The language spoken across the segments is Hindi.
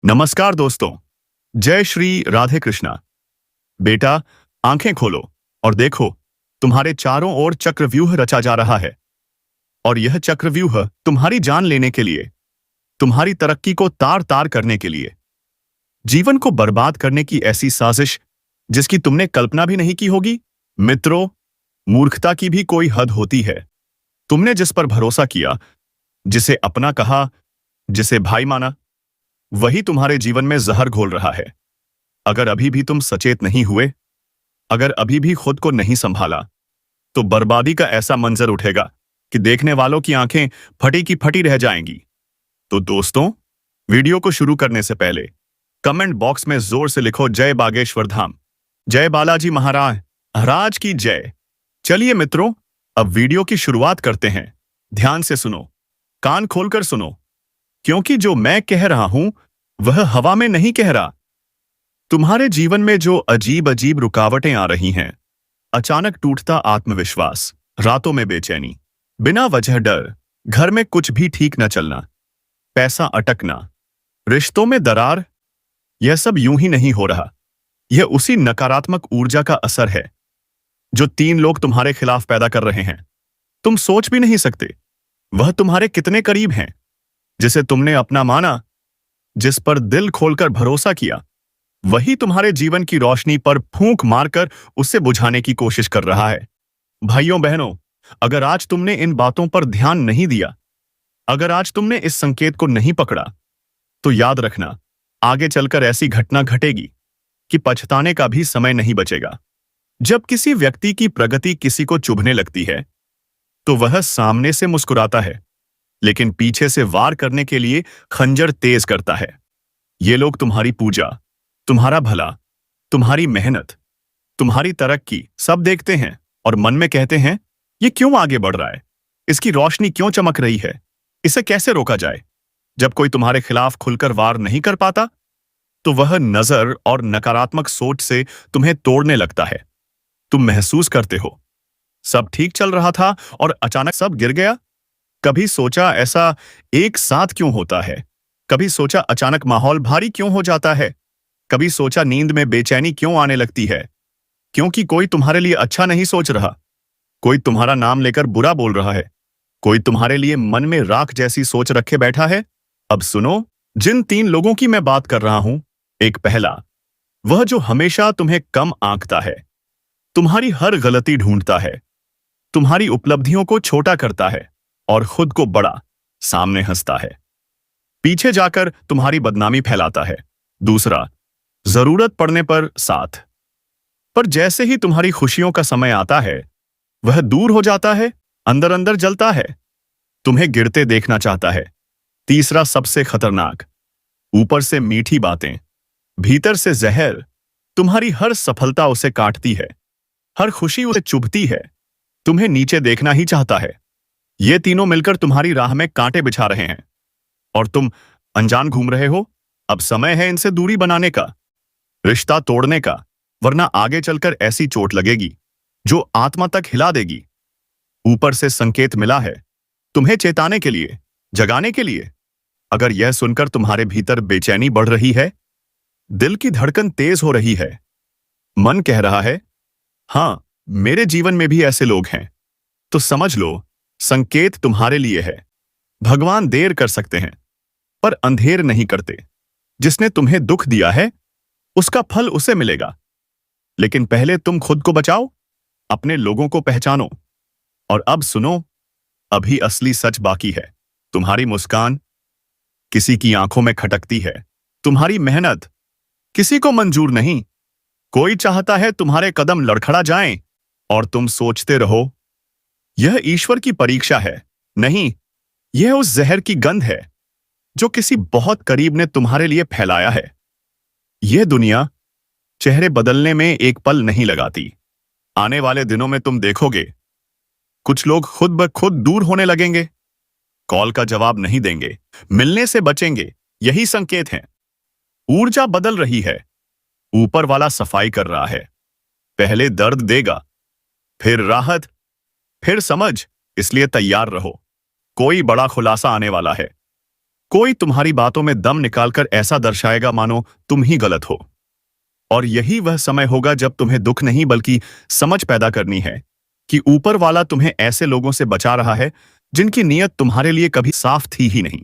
नमस्कार दोस्तों। जय श्री राधे कृष्णा। बेटा, आंखें खोलो और देखो, तुम्हारे चारों ओर चक्रव्यूह रचा जा रहा है। और यह चक्रव्यूह तुम्हारी जान लेने के लिए, तुम्हारी तरक्की को तार तार करने के लिए, जीवन को बर्बाद करने की ऐसी साजिश जिसकी तुमने कल्पना भी नहीं की होगी। मित्रों, मूर्खता की भी कोई हद होती है। तुमने जिस पर भरोसा किया, जिसे अपना कहा, जिसे भाई माना, वही तुम्हारे जीवन में जहर घोल रहा है। अगर अभी भी तुम सचेत नहीं हुए, अगर अभी भी खुद को नहीं संभाला, तो बर्बादी का ऐसा मंजर उठेगा कि देखने वालों की आंखें फटी की फटी रह जाएंगी। तो दोस्तों, वीडियो को शुरू करने से पहले कमेंट बॉक्स में जोर से लिखो जय बागेश्वर धाम, जय बालाजी महाराज की जय। चलिए मित्रों, अब वीडियो की शुरुआत करते हैं। ध्यान से सुनो, कान खोलकर सुनो, क्योंकि जो मैं कह रहा हूं वह हवा में नहीं कह रहा। तुम्हारे जीवन में जो अजीब अजीब रुकावटें आ रही हैं, अचानक टूटता आत्मविश्वास, रातों में बेचैनी, बिना वजह डर, घर में कुछ भी ठीक न चलना, पैसा अटकना, रिश्तों में दरार, यह सब यूं ही नहीं हो रहा। यह उसी नकारात्मक ऊर्जा का असर है जो 3 लोग तुम्हारे खिलाफ पैदा कर रहे हैं। तुम सोच भी नहीं सकते वह तुम्हारे कितने करीब हैं। जिसे तुमने अपना माना, जिस पर दिल खोलकर भरोसा किया, वही तुम्हारे जीवन की रोशनी पर फूंक मारकर उसे बुझाने की कोशिश कर रहा है। भाइयों बहनों, अगर आज तुमने इन बातों पर ध्यान नहीं दिया, अगर आज तुमने इस संकेत को नहीं पकड़ा, तो याद रखना, आगे चलकर ऐसी घटना घटेगी कि पछताने का भी समय नहीं बचेगा। जब किसी व्यक्ति की प्रगति किसी को चुभने लगती है, तो वह सामने से मुस्कुराता है, लेकिन पीछे से वार करने के लिए खंजर तेज करता है। ये लोग तुम्हारी पूजा, तुम्हारा भला, तुम्हारी मेहनत, तुम्हारी तरक्की सब देखते हैं और मन में कहते हैं, ये क्यों आगे बढ़ रहा है, इसकी रोशनी क्यों चमक रही है, इसे कैसे रोका जाए। जब कोई तुम्हारे खिलाफ खुलकर वार नहीं कर पाता, तो वह नजर और नकारात्मक सोच से तुम्हें तोड़ने लगता है। तुम महसूस करते हो सब ठीक चल रहा था और अचानक सब गिर गया। कभी सोचा ऐसा एक साथ क्यों होता है, कभी सोचा अचानक माहौल भारी क्यों हो जाता है, कभी सोचा नींद में बेचैनी क्यों आने लगती है, क्योंकि कोई तुम्हारे लिए अच्छा नहीं सोच रहा, कोई तुम्हारा नाम लेकर बुरा बोल रहा है, कोई तुम्हारे लिए मन में राख जैसी सोच रखे बैठा है। अब सुनो, जिन 3 लोगों की मैं बात कर रहा हूं, एक पहला, वह जो हमेशा तुम्हें कम आंकता है, तुम्हारी हर गलती ढूंढता है, तुम्हारी उपलब्धियों को छोटा करता है और खुद को बड़ा सामने हंसता है, पीछे जाकर तुम्हारी बदनामी फैलाता है। दूसरा, जरूरत पड़ने पर साथ, पर जैसे ही तुम्हारी खुशियों का समय आता है, वह दूर हो जाता है, अंदर अंदर जलता है, तुम्हें गिरते देखना चाहता है। तीसरा, सबसे खतरनाक, ऊपर से मीठी बातें, भीतर से जहर, तुम्हारी हर सफलता उसे काटती है, हर खुशी उसे चुभती है, तुम्हें नीचे देखना ही चाहता है। ये तीनों मिलकर तुम्हारी राह में कांटे बिछा रहे हैं और तुम अनजान घूम रहे हो। अब समय है इनसे दूरी बनाने का, रिश्ता तोड़ने का, वरना आगे चलकर ऐसी चोट लगेगी जो आत्मा तक हिला देगी। ऊपर से संकेत मिला है, तुम्हें चेताने के लिए, जगाने के लिए। अगर यह सुनकर तुम्हारे भीतर बेचैनी बढ़ रही है, दिल की धड़कन तेज हो रही है, मन कह रहा है, हां, मेरे जीवन में भी ऐसे लोग हैं, तो समझ लो, संकेत तुम्हारे लिए है। भगवान देर कर सकते हैं, पर अंधेर नहीं करते। जिसने तुम्हें दुख दिया है, उसका फल उसे मिलेगा। लेकिन पहले तुम खुद को बचाओ, अपने लोगों को पहचानो। और अब सुनो, अभी असली सच बाकी है। तुम्हारी मुस्कान किसी की आंखों में खटकती है, तुम्हारी मेहनत किसी को मंजूर नहीं। कोई चाहता है तुम्हारे कदम लड़खड़ा जाएं और तुम सोचते रहो, यह ईश्वर की परीक्षा है। नहीं, यह उस जहर की गंध है जो किसी बहुत करीब ने तुम्हारे लिए फैलाया है। यह दुनिया चेहरे बदलने में एक पल नहीं लगाती। आने वाले दिनों में तुम देखोगे, कुछ लोग खुद ब खुद दूर होने लगेंगे, कॉल का जवाब नहीं देंगे, मिलने से बचेंगे। यही संकेत हैं। ऊर्जा बदल रही है, ऊपर वाला सफाई कर रहा है। पहले दर्द देगा, फिर राहत, फिर समझ। इसलिए तैयार रहो, कोई बड़ा खुलासा आने वाला है। कोई तुम्हारी बातों में दम निकालकर ऐसा दर्शाएगा मानो तुम ही गलत हो। और यही वह समय होगा जब तुम्हें दुख नहीं बल्कि समझ पैदा करनी है कि ऊपर वाला तुम्हें ऐसे लोगों से बचा रहा है जिनकी नीयत तुम्हारे लिए कभी साफ थी ही नहीं।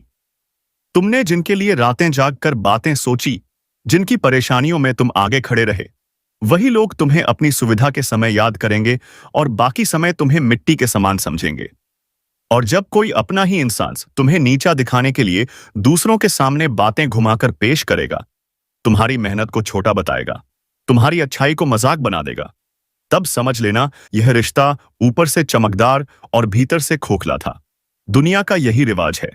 तुमने जिनके लिए रातें जागकर बातें सोची, जिनकी परेशानियों में तुम आगे खड़े रहे, वही लोग तुम्हें अपनी सुविधा के समय याद करेंगे और बाकी समय तुम्हें मिट्टी के समान समझेंगे। और जब कोई अपना ही इंसान तुम्हें नीचा दिखाने के लिए दूसरों के सामने बातें घुमाकर पेश करेगा, तुम्हारी मेहनत को छोटा बताएगा, तुम्हारी अच्छाई को मजाक बना देगा, तब समझ लेना यह रिश्ता ऊपर से चमकदार और भीतर से खोखला था। दुनिया का यही रिवाज है।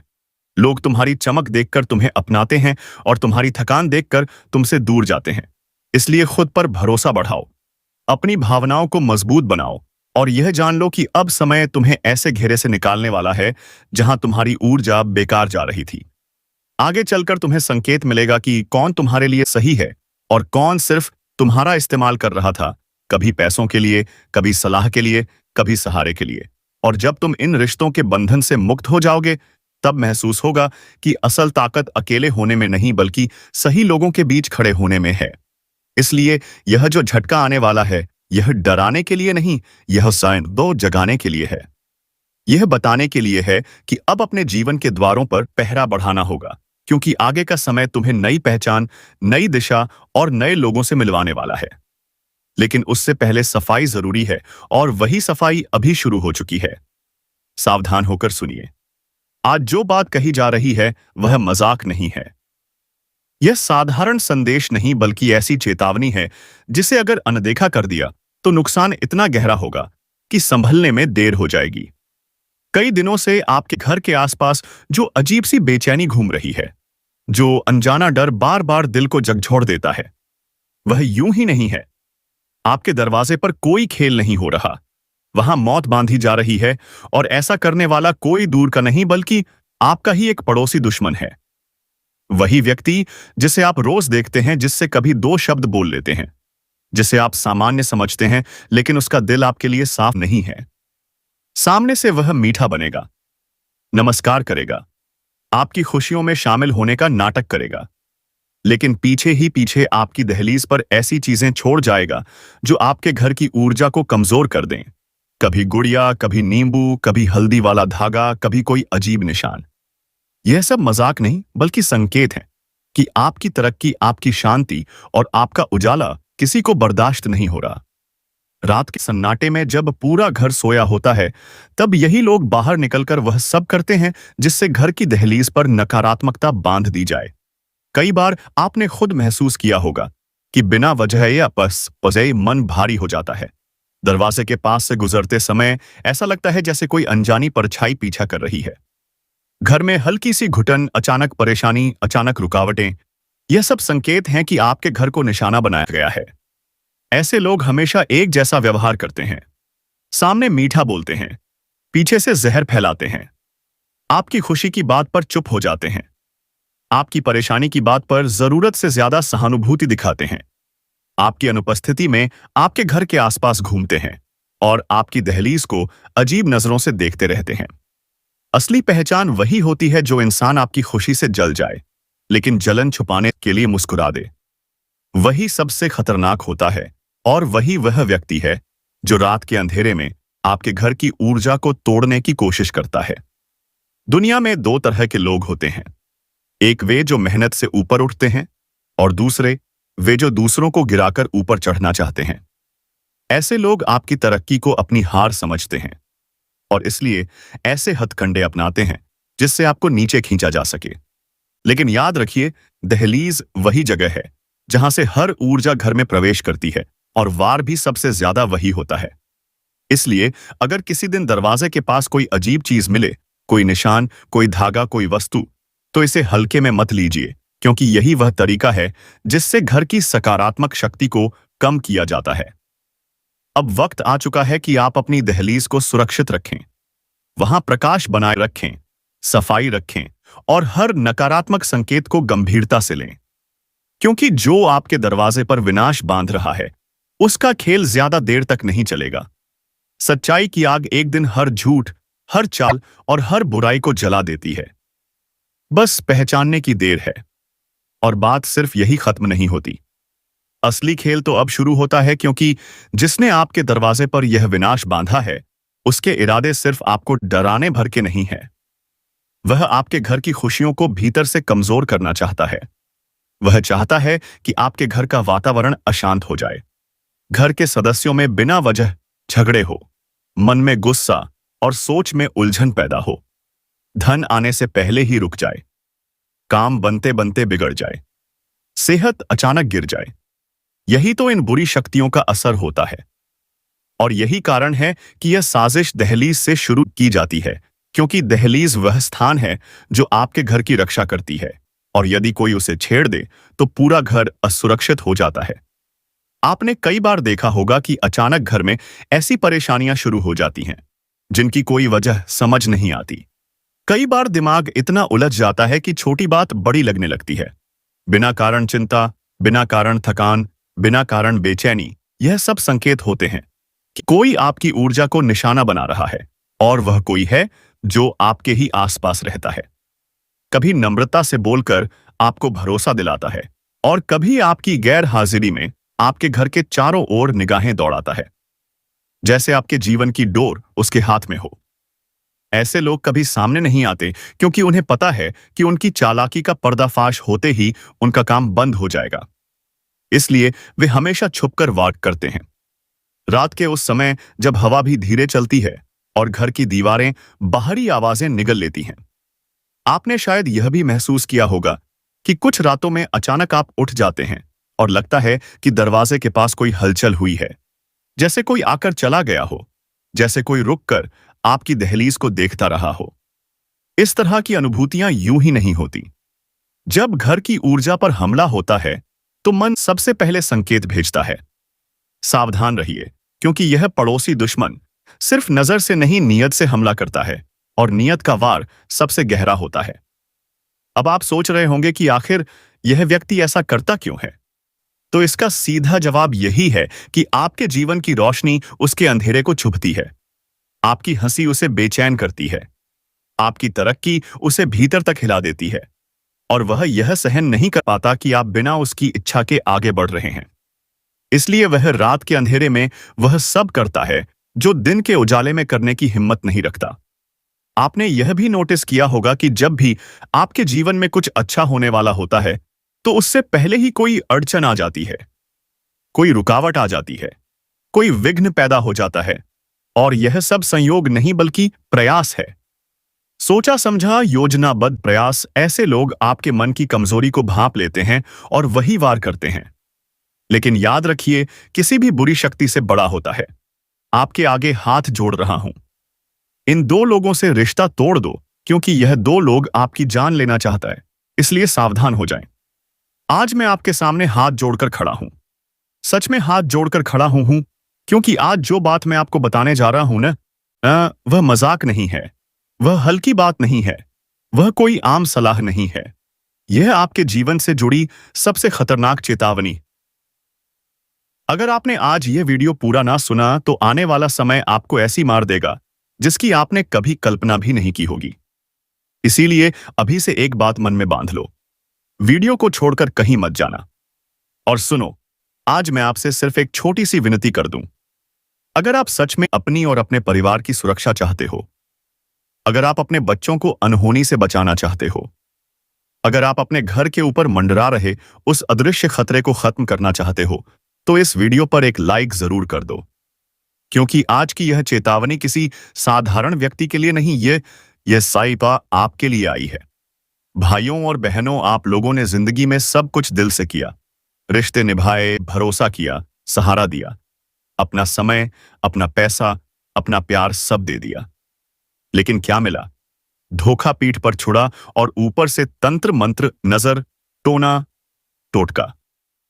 लोग तुम्हारी चमक देखकर तुम्हें अपनाते हैं और तुम्हारी थकान देखकर तुमसे दूर जाते हैं। इसलिए खुद पर भरोसा बढ़ाओ, अपनी भावनाओं को मजबूत बनाओ और यह जान लो कि अब समय तुम्हें ऐसे घेरे से निकालने वाला है जहां तुम्हारी ऊर्जा बेकार जा रही थी। आगे चलकर तुम्हें संकेत मिलेगा कि कौन तुम्हारे लिए सही है और कौन सिर्फ तुम्हारा इस्तेमाल कर रहा था, कभी पैसों के लिए, कभी सलाह के लिए, कभी सहारे के लिए। और जब तुम इन रिश्तों के बंधन से मुक्त हो जाओगे, तब महसूस होगा कि असल ताकत अकेले होने में नहीं बल्कि सही लोगों के बीच खड़े होने में है। इसलिए यह जो झटका आने वाला है, यह डराने के लिए नहीं, यह साइन दो जगाने के लिए है। यह बताने के लिए है कि अब अपने जीवन के द्वारों पर पहरा बढ़ाना होगा, क्योंकि आगे का समय तुम्हें नई पहचान, नई दिशा और नए लोगों से मिलवाने वाला है। लेकिन उससे पहले सफाई जरूरी है और वही सफाई अभी शुरू हो चुकी है। सावधान होकर सुनिए। आज जो बात कही जा रही है वह मजाक नहीं है। यह साधारण संदेश नहीं बल्कि ऐसी चेतावनी है जिसे अगर अनदेखा कर दिया तो नुकसान इतना गहरा होगा कि संभलने में देर हो जाएगी। कई दिनों से आपके घर के आसपास जो अजीब सी बेचैनी घूम रही है, जो अनजाना डर बार बार दिल को झकझोर देता है, वह यूं ही नहीं है। आपके दरवाजे पर कोई खेल नहीं हो रहा, वहां मौत बांधी जा रही है और ऐसा करने वाला कोई दूर का नहीं बल्कि आपका ही एक पड़ोसी दुश्मन है। वही व्यक्ति जिसे आप रोज देखते हैं, जिससे कभी दो शब्द बोल लेते हैं, जिसे आप सामान्य समझते हैं लेकिन उसका दिल आपके लिए साफ नहीं है। सामने से वह मीठा बनेगा, नमस्कार करेगा, आपकी खुशियों में शामिल होने का नाटक करेगा, लेकिन पीछे ही पीछे आपकी दहलीज पर ऐसी चीजें छोड़ जाएगा जो आपके घर की ऊर्जा को कमजोर कर दें। कभी गुड़िया, कभी नींबू, कभी हल्दी वाला धागा, कभी कोई अजीब निशान। यह सब मजाक नहीं बल्कि संकेत है कि आपकी तरक्की, आपकी शांति और आपका उजाला किसी को बर्दाश्त नहीं हो रहा। रात के सन्नाटे में जब पूरा घर सोया होता है, तब यही लोग बाहर निकलकर वह सब करते हैं जिससे घर की दहलीज पर नकारात्मकता बांध दी जाए। कई बार आपने खुद महसूस किया होगा कि बिना वजह या पसे मन भारी हो जाता है। दरवाजे के पास से गुजरते समय ऐसा लगता है जैसे कोई अनजानी परछाई पीछा कर रही है। घर में हल्की सी घुटन, अचानक परेशानी, अचानक रुकावटें, यह सब संकेत हैं कि आपके घर को निशाना बनाया गया है। ऐसे लोग हमेशा एक जैसा व्यवहार करते हैं, सामने मीठा बोलते हैं, पीछे से जहर फैलाते हैं, आपकी खुशी की बात पर चुप हो जाते हैं, आपकी परेशानी की बात पर जरूरत से ज्यादा सहानुभूति दिखाते हैं, आपकी अनुपस्थिति में आपके घर के आसपास घूमते हैं और आपकी दहलीज को अजीब नजरों से देखते रहते हैं। असली पहचान वही होती है जो इंसान आपकी खुशी से जल जाए लेकिन जलन छुपाने के लिए मुस्कुरा दे। वही सबसे खतरनाक होता है और वही वह व्यक्ति है जो रात के अंधेरे में आपके घर की ऊर्जा को तोड़ने की कोशिश करता है। दुनिया में दो तरह के लोग होते हैं, एक वे जो मेहनत से ऊपर उठते हैं और दूसरे वे जो दूसरों को गिराकर ऊपर चढ़ना चाहते हैं। ऐसे लोग आपकी तरक्की को अपनी हार समझते हैं और इसलिए ऐसे हथकंडे अपनाते हैं जिससे आपको नीचे खींचा जा सके। लेकिन याद रखिए, दहलीज वही जगह है जहां से हर ऊर्जा घर में प्रवेश करती है और वार भी सबसे ज्यादा वही होता है। इसलिए अगर किसी दिन दरवाजे के पास कोई अजीब चीज मिले, कोई निशान, कोई धागा, कोई वस्तु, तो इसे हल्के में मत लीजिए, क्योंकि यही वह तरीका है जिससे घर की सकारात्मक शक्ति को कम किया जाता है। अब वक्त आ चुका है कि आप अपनी दहलीज को सुरक्षित रखें, वहां प्रकाश बनाए रखें, सफाई रखें और हर नकारात्मक संकेत को गंभीरता से लें, क्योंकि जो आपके दरवाजे पर विनाश बांध रहा है उसका खेल ज्यादा देर तक नहीं चलेगा। सच्चाई की आग एक दिन हर झूठ, हर चाल और हर बुराई को जला देती है। बस पहचानने की देर है। और बात सिर्फ यही खत्म नहीं होती। असली खेल तो अब शुरू होता है, क्योंकि जिसने आपके दरवाजे पर यह विनाश बांधा है, उसके इरादे सिर्फ आपको डराने भर के नहीं है। वह आपके घर की खुशियों को भीतर से कमजोर करना चाहता है। वह चाहता है कि आपके घर का वातावरण अशांत हो जाए। घर के सदस्यों में बिना वजह झगड़े हो, मन में गुस्सा और सोच में उलझन पैदा हो, धन आने से पहले ही रुक जाए, काम बनते बनते बिगड़ जाए, सेहत अचानक गिर जाए। यही तो इन बुरी शक्तियों का असर होता है। और यही कारण है कि यह साजिश दहलीज से शुरू की जाती है, क्योंकि दहलीज वह स्थान है जो आपके घर की रक्षा करती है, और यदि कोई उसे छेड़ दे तो पूरा घर असुरक्षित हो जाता है। आपने कई बार देखा होगा कि अचानक घर में ऐसी परेशानियां शुरू हो जाती हैं जिनकी कोई वजह समझ नहीं आती। कई बार दिमाग इतना उलझ जाता है कि छोटी बात बड़ी लगने लगती है। बिना कारण चिंता, बिना कारण थकान, बिना कारण बेचैनी, यह सब संकेत होते हैं कि कोई आपकी ऊर्जा को निशाना बना रहा है, और वह कोई है जो आपके ही आसपास रहता है। कभी नम्रता से बोलकर आपको भरोसा दिलाता है, और कभी आपकी गैर हाजिरी में आपके घर के चारों ओर निगाहें दौड़ाता है, जैसे आपके जीवन की डोर उसके हाथ में हो। ऐसे लोग कभी सामने नहीं आते, क्योंकि उन्हें पता है कि उनकी चालाकी का पर्दाफाश होते ही उनका काम बंद हो जाएगा। इसलिए वे हमेशा छुपकर वार करते हैं। रात के उस समय जब हवा भी धीरे चलती है और घर की दीवारें बाहरी आवाजें निगल लेती हैं। आपने शायद यह भी महसूस किया होगा कि कुछ रातों में अचानक आप उठ जाते हैं और लगता है कि दरवाजे के पास कोई हलचल हुई है, जैसे कोई आकर चला गया हो, जैसे कोई रुककर आपकी दहलीज को देखता रहा हो। इस तरह की अनुभूतियां यूं ही नहीं होती। जब घर की ऊर्जा पर हमला होता है तो मन सबसे पहले संकेत भेजता है, सावधान रहिए, क्योंकि यह पड़ोसी दुश्मन सिर्फ नजर से नहीं नीयत से हमला करता है, और नीयत का वार सबसे गहरा होता है। अब आप सोच रहे होंगे कि आखिर यह व्यक्ति ऐसा करता क्यों है? तो इसका सीधा जवाब यही है कि आपके जीवन की रोशनी उसके अंधेरे को छुपती है। आपकी हंसी उसे बेचैन करती है, आपकी तरक्की उसे भीतर तक हिला देती है, और वह यह सहन नहीं कर पाता कि आप बिना उसकी इच्छा के आगे बढ़ रहे हैं। इसलिए वह रात के अंधेरे में वह सब करता है जो दिन के उजाले में करने की हिम्मत नहीं रखता। आपने यह भी नोटिस किया होगा कि जब भी आपके जीवन में कुछ अच्छा होने वाला होता है, तो उससे पहले ही कोई अड़चन आ जाती है, कोई रुकावट आ जाती है, कोई विघ्न पैदा हो जाता है। और यह सब संयोग नहीं बल्कि प्रयास है। सोचा समझा योजनाबद्ध प्रयास। ऐसे लोग आपके मन की कमजोरी को भांप लेते हैं और वही वार करते हैं। लेकिन याद रखिए, किसी भी बुरी शक्ति से बड़ा होता है। आपके आगे हाथ जोड़ रहा हूं, इन दो लोगों से रिश्ता तोड़ दो, क्योंकि यह दो लोग आपकी जान लेना चाहता है। इसलिए सावधान हो जाएं। आज मैं आपके सामने हाथ जोड़कर खड़ा हूं, सच में हाथ जोड़कर खड़ा हूं, क्योंकि आज जो बात मैं आपको बताने जा रहा हूं ना, वह मजाक नहीं है, वह हल्की बात नहीं है, वह कोई आम सलाह नहीं है। यह आपके जीवन से जुड़ी सबसे खतरनाक चेतावनी। अगर आपने आज यह वीडियो पूरा ना सुना तो आने वाला समय आपको ऐसी मार देगा जिसकी आपने कभी कल्पना भी नहीं की होगी। इसीलिए अभी से एक बात मन में बांध लो, वीडियो को छोड़कर कहीं मत जाना। और सुनो, आज मैं आपसे सिर्फ एक छोटी सी विनती कर दूं। अगर आप सच में अपनी और अपने परिवार की सुरक्षा चाहते हो, अगर आप अपने बच्चों को अनहोनी से बचाना चाहते हो, अगर आप अपने घर के ऊपर मंडरा रहे उस अदृश्य खतरे को खत्म करना चाहते हो, तो इस वीडियो पर एक लाइक जरूर कर दो। क्योंकि आज की यह चेतावनी किसी साधारण व्यक्ति के लिए नहीं, यह साइपा आपके लिए आई है। भाइयों और बहनों, आप लोगों ने जिंदगी में सब कुछ दिल से किया, रिश्ते निभाए, भरोसा किया, सहारा दिया, अपना समय, अपना पैसा, अपना प्यार सब दे दिया। लेकिन क्या मिला? धोखा पीठ पर छुड़ा, और ऊपर से तंत्र मंत्र, नजर, टोना टोटका,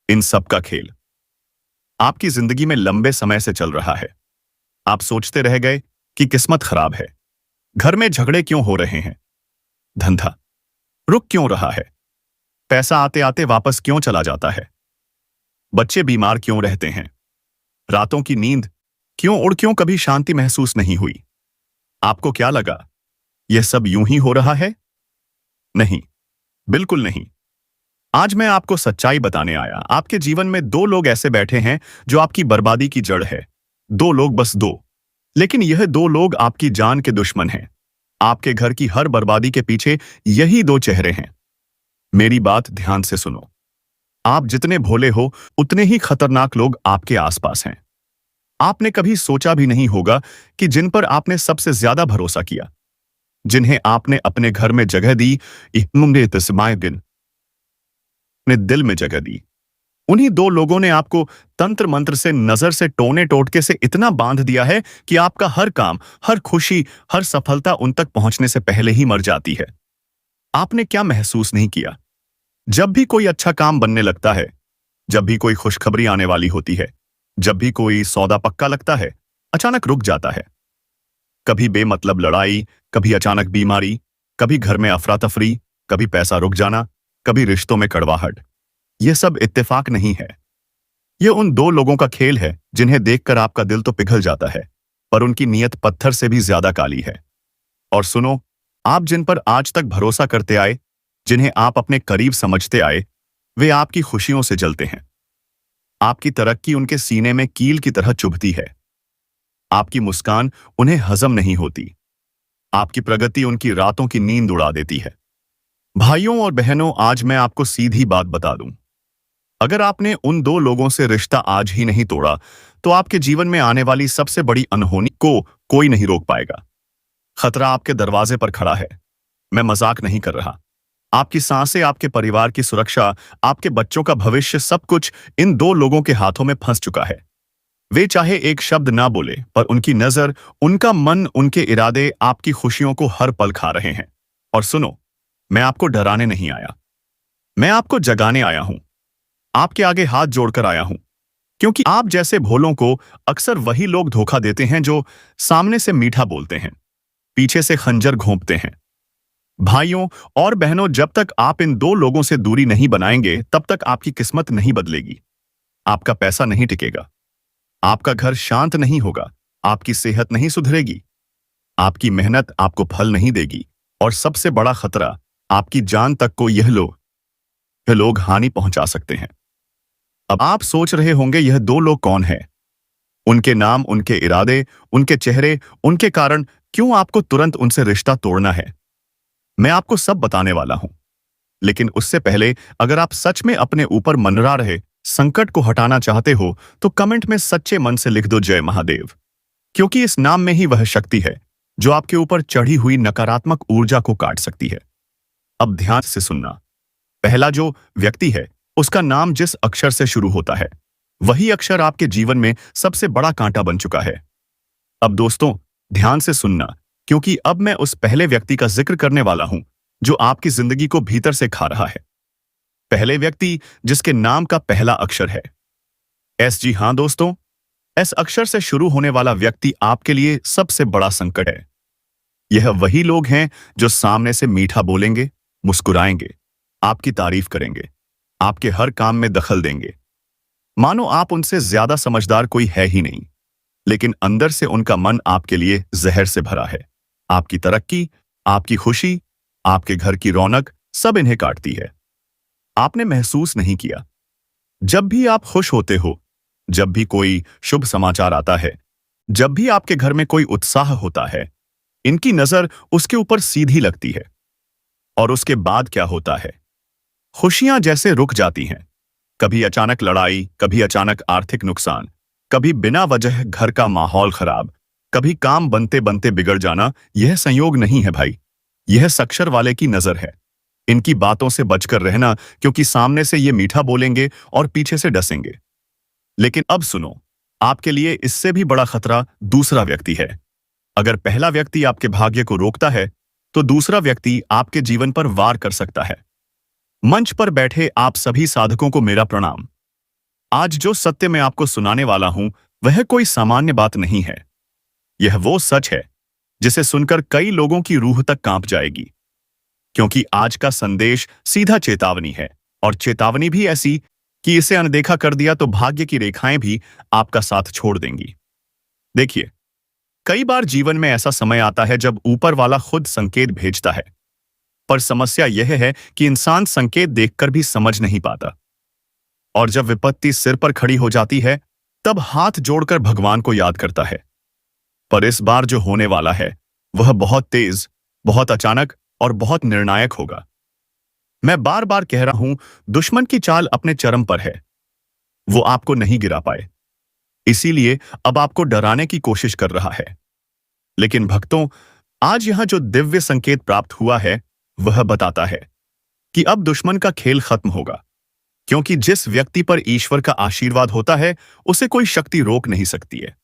इन सब का खेल आपकी जिंदगी में लंबे समय से चल रहा है। आप सोचते रह गए कि किस्मत खराब है, घर में झगड़े क्यों हो रहे हैं, धंधा रुक क्यों रहा है, पैसा आते आते वापस क्यों चला जाता है, बच्चे बीमार क्यों रहते हैं, रातों की नींद क्यों कभी शांति महसूस नहीं हुई। आपको क्या लगा यह सब यूं ही हो रहा है? नहीं, बिल्कुल नहीं। आज मैं आपको सच्चाई बताने आया। आपके जीवन में दो लोग ऐसे बैठे हैं जो आपकी बर्बादी की जड़ है। दो लोग, बस दो। लेकिन यह दो लोग आपकी जान के दुश्मन हैं। आपके घर की हर बर्बादी के पीछे यही दो चेहरे हैं। मेरी बात ध्यान से सुनो। आप जितने भोले हो, उतने ही खतरनाक लोग आपके आसपास हैं। आपने कभी सोचा भी नहीं होगा कि जिन पर आपने सबसे ज्यादा भरोसा किया, जिन्हें आपने अपने घर में जगह दी, अपने दिल में जगह दी, उन्हीं दो लोगों ने आपको तंत्र मंत्र से, नजर से, टोने टोटके से इतना बांध दिया है कि आपका हर काम, हर खुशी, हर सफलता उन तक पहुंचने से पहले ही मर जाती है। आपने क्या महसूस नहीं किया? जब भी कोई अच्छा काम बनने लगता है, जब भी कोई खुशखबरी आने वाली होती है, जब भी कोई सौदा पक्का लगता है, अचानक रुक जाता है। कभी बेमतलब लड़ाई, कभी अचानक बीमारी, कभी घर में अफरा तफरी, कभी पैसा रुक जाना, कभी रिश्तों में कड़वाहट। यह सब इत्तेफाक नहीं है। यह उन दो लोगों का खेल है जिन्हें देखकर आपका दिल तो पिघल जाता है, पर उनकी नीयत पत्थर से भी ज्यादा काली है। और सुनो, आप जिन पर आज तक भरोसा करते आए, जिन्हें आप अपने करीब समझते आए, वे आपकी खुशियों से जलते हैं। आपकी तरक्की उनके सीने में कील की तरह चुभती है। आपकी मुस्कान उन्हें हजम नहीं होती। आपकी प्रगति उनकी रातों की नींद उड़ा देती है। भाइयों और बहनों, आज मैं आपको सीधी बात बता दूं। अगर आपने उन दो लोगों से रिश्ता आज ही नहीं तोड़ा, तो आपके जीवन में आने वाली सबसे बड़ी अनहोनी को कोई नहीं रोक पाएगा। खतरा आपके दरवाजे पर खड़ा है। मैं मजाक नहीं कर रहा। आपकी सांसें, आपके परिवार की सुरक्षा, आपके बच्चों का भविष्य, सब कुछ इन दो लोगों के हाथों में फंस चुका है। वे चाहे एक शब्द ना बोले, पर उनकी नजर, उनका मन, उनके इरादे आपकी खुशियों को हर पल खा रहे हैं। और सुनो, मैं आपको डराने नहीं आया, मैं आपको जगाने आया हूं। आपके आगे हाथ जोड़कर आया हूं, क्योंकि आप जैसे भोलों को अक्सर वही लोग धोखा देते हैं जो सामने से मीठा बोलते हैं, पीछे से खंजर घोंपते हैं। भाइयों और बहनों, जब तक आप इन दो लोगों से दूरी नहीं बनाएंगे, तब तक आपकी किस्मत नहीं बदलेगी। आपका पैसा नहीं टिकेगा, आपका घर शांत नहीं होगा, आपकी सेहत नहीं सुधरेगी, आपकी मेहनत आपको फल नहीं देगी, और सबसे बड़ा खतरा, आपकी जान तक को यह लोग हानि पहुंचा सकते हैं। अब आप सोच रहे होंगे, यह दो लोग कौन हैं? उनके नाम, उनके इरादे, उनके चेहरे, उनके कारण क्यों आपको तुरंत उनसे रिश्ता तोड़ना है? मैं आपको सब बताने वाला हूं। लेकिन उससे पहले, अगर आप सच में अपने ऊपर मंडरा रहे संकट को हटाना चाहते हो, तो कमेंट में सच्चे मन से लिख दो जय महादेव, क्योंकि इस नाम में ही वह शक्ति है जो आपके ऊपर चढ़ी हुई नकारात्मक ऊर्जा को काट सकती है। अब ध्यान से सुनना। पहला जो व्यक्ति है, उसका नाम जिस अक्षर से शुरू होता है, वही अक्षर आपके जीवन में सबसे बड़ा कांटा बन चुका है। अब दोस्तों, ध्यान से सुनना, क्योंकि अब मैं उस पहले व्यक्ति का जिक्र करने वाला हूं जो आपकी जिंदगी को भीतर से खा रहा है। पहले व्यक्ति जिसके नाम का पहला अक्षर है एस। जी हां दोस्तों, एस अक्षर से शुरू होने वाला व्यक्ति आपके लिए सबसे बड़ा संकट है। यह वही लोग हैं जो सामने से मीठा बोलेंगे, मुस्कुराएंगे, आपकी तारीफ करेंगे, आपके हर काम में दखल देंगे, मानो आप उनसे ज्यादा समझदार कोई है ही नहीं। लेकिन अंदर से उनका मन आपके लिए जहर से भरा है। आपकी तरक्की, आपकी खुशी, आपके घर की रौनक, सब इन्हें काटती है। आपने महसूस नहीं किया, जब भी आप खुश होते हो, जब भी कोई शुभ समाचार आता है, जब भी आपके घर में कोई उत्साह होता है, इनकी नजर उसके ऊपर सीधी लगती है। और उसके बाद क्या होता है? खुशियां जैसे रुक जाती हैं। कभी अचानक लड़ाई, कभी अचानक आर्थिक नुकसान, कभी बिना वजह घर का माहौल खराब, कभी काम बनते बनते बिगड़ जाना। यह संयोग नहीं है भाई, यह सक्षर वाले की नजर है। इनकी बातों से बचकर रहना, क्योंकि सामने से ये मीठा बोलेंगे और पीछे से डसेंगे। लेकिन अब सुनो, आपके लिए इससे भी बड़ा खतरा दूसरा व्यक्ति है। अगर पहला व्यक्ति आपके भाग्य को रोकता है, तो दूसरा व्यक्ति आपके जीवन पर वार कर सकता है। मंच पर बैठे आप सभी साधकों को मेरा प्रणाम। आज जो सत्य मैं आपको सुनाने वाला हूं, वह कोई सामान्य बात नहीं है। यह वो सच है जिसे सुनकर कई लोगों की रूह तक कांप जाएगी, क्योंकि आज का संदेश सीधा चेतावनी है, और चेतावनी भी ऐसी कि इसे अनदेखा कर दिया तो भाग्य की रेखाएं भी आपका साथ छोड़ देंगी। देखिए, कई बार जीवन में ऐसा समय आता है जब ऊपर वाला खुद संकेत भेजता है, पर समस्या यह है कि इंसान संकेत देखकर भी समझ नहीं पाता, और जब विपत्ति सिर पर खड़ी हो जाती है तब हाथ जोड़कर भगवान को याद करता है। पर इस बार जो होने वाला है वह बहुत तेज, बहुत अचानक और बहुत निर्णायक होगा। मैं बार बार कह रहा हूं, दुश्मन की चाल अपने चरम पर है। वो आपको नहीं गिरा पाए, इसीलिए अब आपको डराने की कोशिश कर रहा है। लेकिन भक्तों, आज यहां जो दिव्य संकेत प्राप्त हुआ है वह बताता है कि अब दुश्मन का खेल खत्म होगा, क्योंकि जिस व्यक्ति पर ईश्वर का आशीर्वाद होता है उसे कोई शक्ति रोक नहीं सकती है।